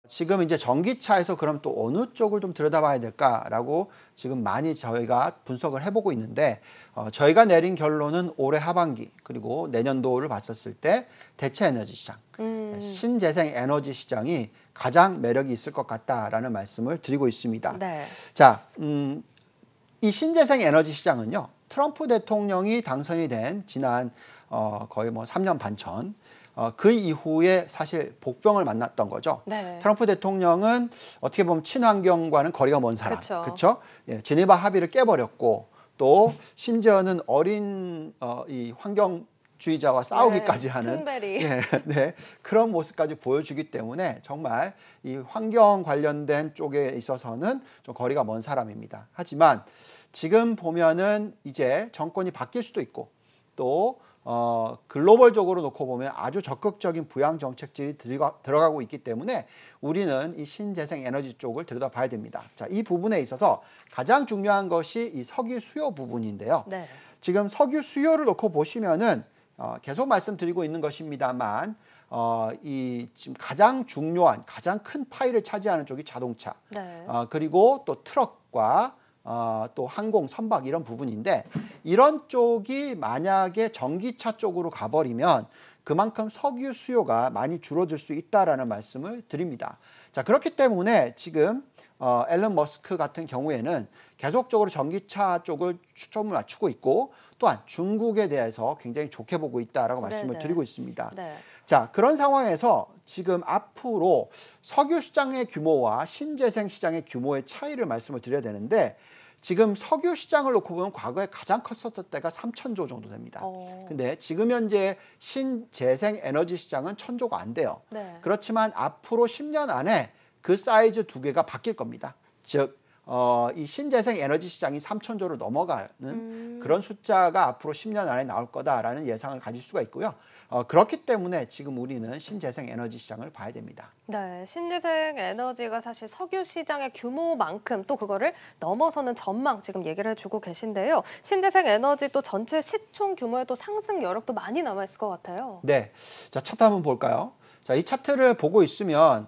지금 이제 전기차에서 그럼 또 어느 쪽을 좀 들여다봐야 될까라고 지금 많이 저희가 분석을 해보고 있는데 저희가 내린 결론은 올해 하반기 그리고 내년도를 봤었을 때 대체 에너지 시장, 신재생 에너지 시장이 가장 매력이 있을 것 같다라는 말씀을 드리고 있습니다. 네. 자, 이 신재생 에너지 시장은요, 트럼프 대통령이 당선이 된 지난 거의 뭐 3년 반 전, 그 이후에 사실 복병을 만났던 거죠. 네. 트럼프 대통령은 어떻게 보면 친환경과는 거리가 먼 사람, 그쵸. 그렇죠? 예, 제네바 합의를 깨버렸고 또 심지어는 어린 이 환경주의자와 싸우기까지 하는 툰베리. 예, 네, 그런 모습까지 보여주기 때문에 정말 이 환경 관련된 쪽에 있어서는 좀 거리가 먼 사람입니다. 하지만 지금 보면은 이제 정권이 바뀔 수도 있고 또 글로벌적으로 놓고 보면 아주 적극적인 부양 정책들이 들어가고 있기 때문에 우리는 이 신재생 에너지 쪽을 들여다봐야 됩니다. 자, 이 부분에 있어서 가장 중요한 것이 이 석유 수요 부분인데요. 네. 지금 석유 수요를 놓고 보시면은 계속 말씀드리고 있는 것입니다만 이 지금 가장 중요한 가장 큰 파일을 차지하는 쪽이 자동차, 네. 그리고 또 트럭과 또 항공, 선박 이런 부분인데 이런 쪽이 만약에 전기차 쪽으로 가버리면 그만큼 석유 수요가 많이 줄어들 수 있다라는 말씀을 드립니다. 자, 그렇기 때문에 지금 앨런 머스크 같은 경우에는 계속적으로 전기차 쪽을 초점을 맞추고 있고 또한 중국에 대해서 굉장히 좋게 보고 있다라고 말씀을 네네. 드리고 있습니다. 네. 자, 그런 상황에서 지금 앞으로 석유 시장의 규모와 신재생 시장의 규모의 차이를 말씀을 드려야 되는데 지금 석유 시장을 놓고 보면 과거에 가장 컸었을 때가 3,000조 정도 됩니다. 근데 지금 현재 신재생 에너지 시장은 1,000조가 안 돼요. 네. 그렇지만 앞으로 10년 안에 그 사이즈 두 개가 바뀔 겁니다. 즉, 이 신재생 에너지 시장이 3,000조를 넘어가는 그런 숫자가 앞으로 10년 안에 나올 거다라는 예상을 가질 수가 있고요. 그렇기 때문에 지금 우리는 신재생 에너지 시장을 봐야 됩니다. 네, 신재생 에너지가 사실 석유 시장의 규모만큼 또 그거를 넘어서는 전망 지금 얘기를 해주고 계신데요. 신재생 에너지 또 전체 시총 규모의 또 상승 여력도 많이 남아있을 것 같아요. 네, 자, 차트 한번 볼까요? 자, 이 차트를 보고 있으면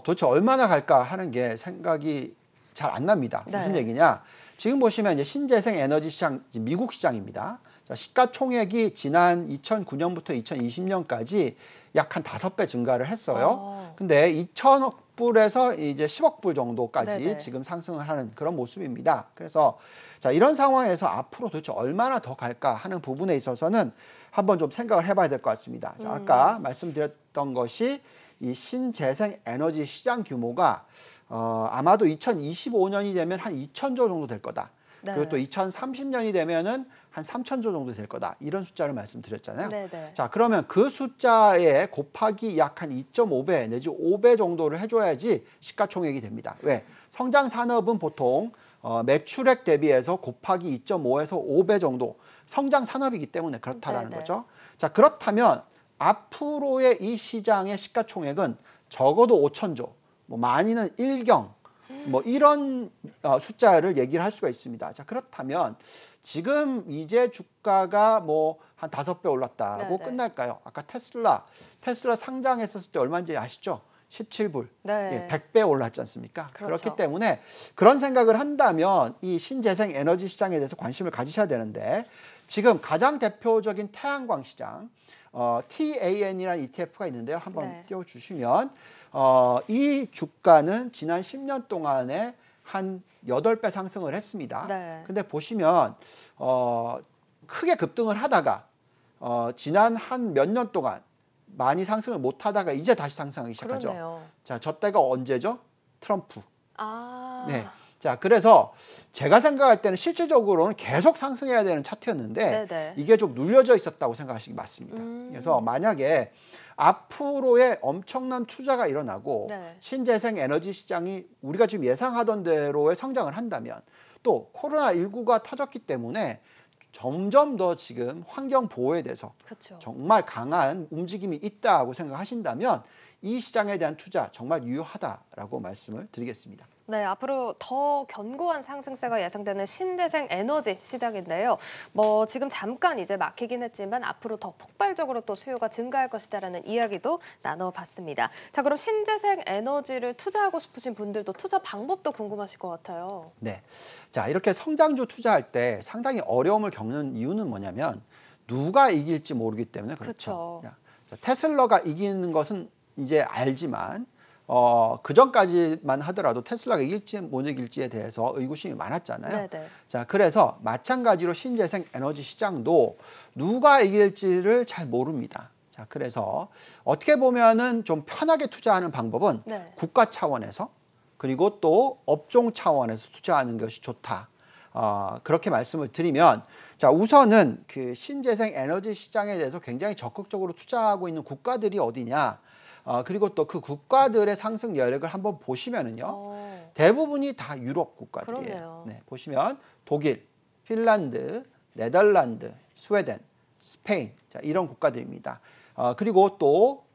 도대체 얼마나 갈까 하는 게 생각이 잘 안 납니다. 네. 무슨 얘기냐? 지금 보시면 이제 신재생 에너지 시장, 미국 시장입니다. 자, 시가총액이 지난 2009년부터 2020년까지 약 한 5배 증가를 했어요. 근데 2천억 불에서 이제 10억 불 정도까지 네네. 지금 상승을 하는 그런 모습입니다. 그래서 자, 이런 상황에서 앞으로 도대체 얼마나 더 갈까 하는 부분에 있어서는 한번 좀 생각을 해봐야 될 것 같습니다. 자, 아까 말씀드렸던 것이 이 신재생 에너지 시장 규모가 아마도 2025년이 되면 한 2,000조 정도 될 거다. 네. 그리고 또 2030년이 되면은 한 3,000조 정도 될 거다. 이런 숫자를 말씀드렸잖아요. 네네. 자, 그러면 그 숫자에 곱하기 약 한 2.5배 내지 5배 정도를 해줘야지 시가총액이 됩니다. 왜? 성장 산업은 보통 매출액 대비해서 곱하기 2.5에서 5배 정도 성장 산업이기 때문에 그렇다라는 네네. 거죠. 자, 그렇다면 앞으로의 이 시장의 시가총액은 적어도 5,000조, 뭐 많이는 1경, 뭐 이런 숫자를 얘기를 할 수가 있습니다. 자, 그렇다면 지금 이제 주가가 뭐 한 5배 올랐다고 네네. 끝날까요? 아까 테슬라 상장했었을 때 얼마인지 아시죠? 17불, 네. 100배 올랐지 않습니까? 그렇죠. 그렇기 때문에 그런 생각을 한다면 이 신재생 에너지 시장에 대해서 관심을 가지셔야 되는데 지금 가장 대표적인 태양광 시장, TAN이라는 ETF가 있는데요. 한번 네. 띄워주시면 이 주가는 지난 10년 동안에 한 8배 상승을 했습니다. 네. 근데 보시면 크게 급등을 하다가 지난 한 몇 년 동안 많이 상승을 못 하다가 이제 다시 상승하기 시작하죠. 그러네요. 자, 저 때가 언제죠? 트럼프. 아. 네. 자, 그래서 제가 생각할 때는 실질적으로는 계속 상승해야 되는 차트였는데 네네. 이게 좀 눌려져 있었다고 생각하시기 맞습니다. 그래서 만약에 앞으로의 엄청난 투자가 일어나고 네. 신재생 에너지 시장이 우리가 지금 예상하던 대로의 성장을 한다면 또 코로나19가 터졌기 때문에 점점 더 지금 환경 보호에 대해서 그렇죠. 정말 강한 움직임이 있다고 생각하신다면 이 시장에 대한 투자 정말 유효하다라고 말씀을 드리겠습니다. 네, 앞으로 더 견고한 상승세가 예상되는 신재생 에너지 시장인데요. 지금 잠깐 이제 막히긴 했지만 앞으로 더 폭발적으로 또 수요가 증가할 것이다라는 이야기도 나눠봤습니다. 자, 그럼 신재생 에너지를 투자하고 싶으신 분들도 투자 방법도 궁금하실 것 같아요. 네. 자, 이렇게 성장주 투자할 때 상당히 어려움을 겪는 이유는 뭐냐면 누가 이길지 모르기 때문에 그렇죠. 그렇죠. 자, 테슬라가 이기는 것은 이제 알지만 그 전까지만 하더라도 테슬라가 이길지 못 이길지에 대해서 의구심이 많았잖아요. 네네. 자, 그래서 마찬가지로 신재생 에너지 시장도 누가 이길지를 잘 모릅니다. 자, 그래서 어떻게 보면은 좀 편하게 투자하는 방법은 네. 국가 차원에서 그리고 또 업종 차원에서 투자하는 것이 좋다. 그렇게 말씀을 드리면, 자, 우선은 그 신재생 에너지 시장에 대해서 굉장히 적극적으로 투자하고 있는 국가들이 어디냐, 그리고 또 그 국가들의 상승 여력을 한번 보시면은요, 대부분이 다 유럽 국가들이에요. 그러네요. 네, 보시면 독일, 핀란드, 네덜란드, 스웨덴, 스페인, 자, 이런 국가들입니다. 그리고 또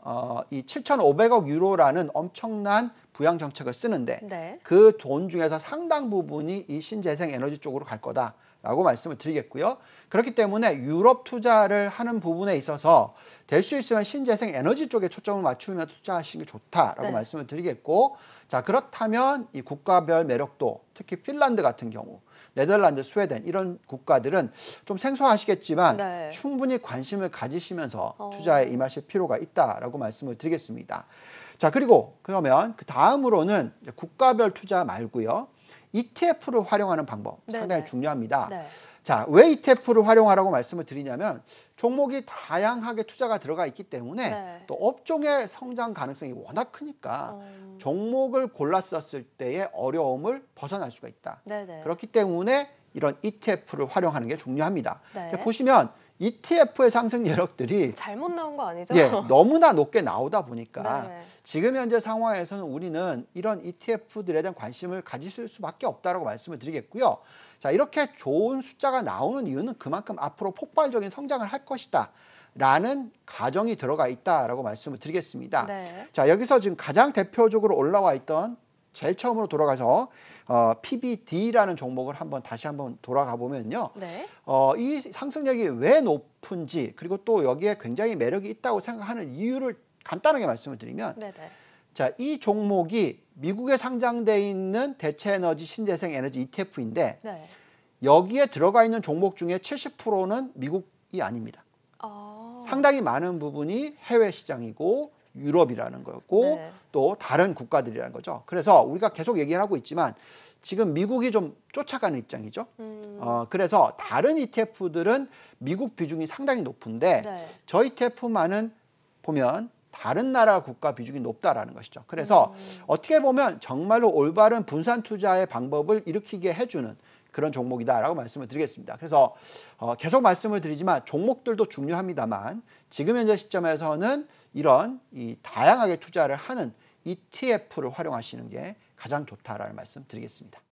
이 7,500억 유로라는 엄청난 부양 정책을 쓰는데 네. 그 돈 중에서 상당 부분이 이 신재생 에너지 쪽으로 갈 거다라고 말씀을 드리겠고요. 그렇기 때문에 유럽 투자를 하는 부분에 있어서 될 수 있으면 신재생 에너지 쪽에 초점을 맞추면 투자하시는 게 좋다라고 네. 말씀을 드리겠고, 자, 그렇다면 이 국가별 매력도 특히 핀란드 같은 경우, 네덜란드, 스웨덴 이런 국가들은 좀 생소하시겠지만 네. 충분히 관심을 가지시면서 투자에 임하실 필요가 있다라고 말씀을 드리겠습니다. 자, 그리고 그러면 그 다음으로는 국가별 투자 말고요, ETF를 활용하는 방법 상당히 네네. 중요합니다. 네. 자, 왜 ETF를 활용하라고 말씀을 드리냐면 종목이 다양하게 투자가 들어가 있기 때문에 네. 또 업종의 성장 가능성이 워낙 크니까 종목을 골랐었을 때의 어려움을 벗어날 수가 있다. 네네. 그렇기 때문에 이런 ETF를 활용하는 게 중요합니다. 네. 보시면 ETF의 상승 여력들이 잘못 나온 거 아니죠? 예, 너무나 높게 나오다 보니까 네. 지금 현재 상황에서는 우리는 이런 ETF들에 대한 관심을 가지실 수밖에 없다라고 말씀을 드리겠고요. 자, 이렇게 좋은 숫자가 나오는 이유는 그만큼 앞으로 폭발적인 성장을 할 것이다 라는 가정이 들어가 있다라고 말씀을 드리겠습니다. 네. 자, 여기서 지금 가장 대표적으로 올라와 있던 제일 처음으로 돌아가서 PBD라는 종목을 다시 한번 돌아가 보면요. 네. 이 상승력이 왜 높은지, 그리고 또 여기에 굉장히 매력이 있다고 생각하는 이유를 간단하게 말씀을 드리면, 네네. 자, 이 종목이 미국에 상장돼 있는 대체 에너지 신재생 에너지 ETF인데 네. 여기에 들어가 있는 종목 중에 70%는 미국이 아닙니다. 상당히 많은 부분이 해외 시장이고 유럽이라는 거였고 네. 또 다른 국가들이라는 거죠. 그래서 우리가 계속 얘기를 하고 있지만 지금 미국이 좀 쫓아가는 입장이죠. 그래서 다른 ETF들은 미국 비중이 상당히 높은데 네. 저 ETF만은 보면 다른 나라 국가 비중이 높다라는 것이죠. 그래서 어떻게 보면 정말로 올바른 분산 투자의 방법을 일으키게 해주는 그런 종목이다라고 말씀을 드리겠습니다. 그래서 계속 말씀을 드리지만 종목들도 중요합니다만 지금 현재 시점에서는 이런 이 다양하게 투자를 하는 ETF를 활용하시는 게 가장 좋다라는 말씀 드리겠습니다.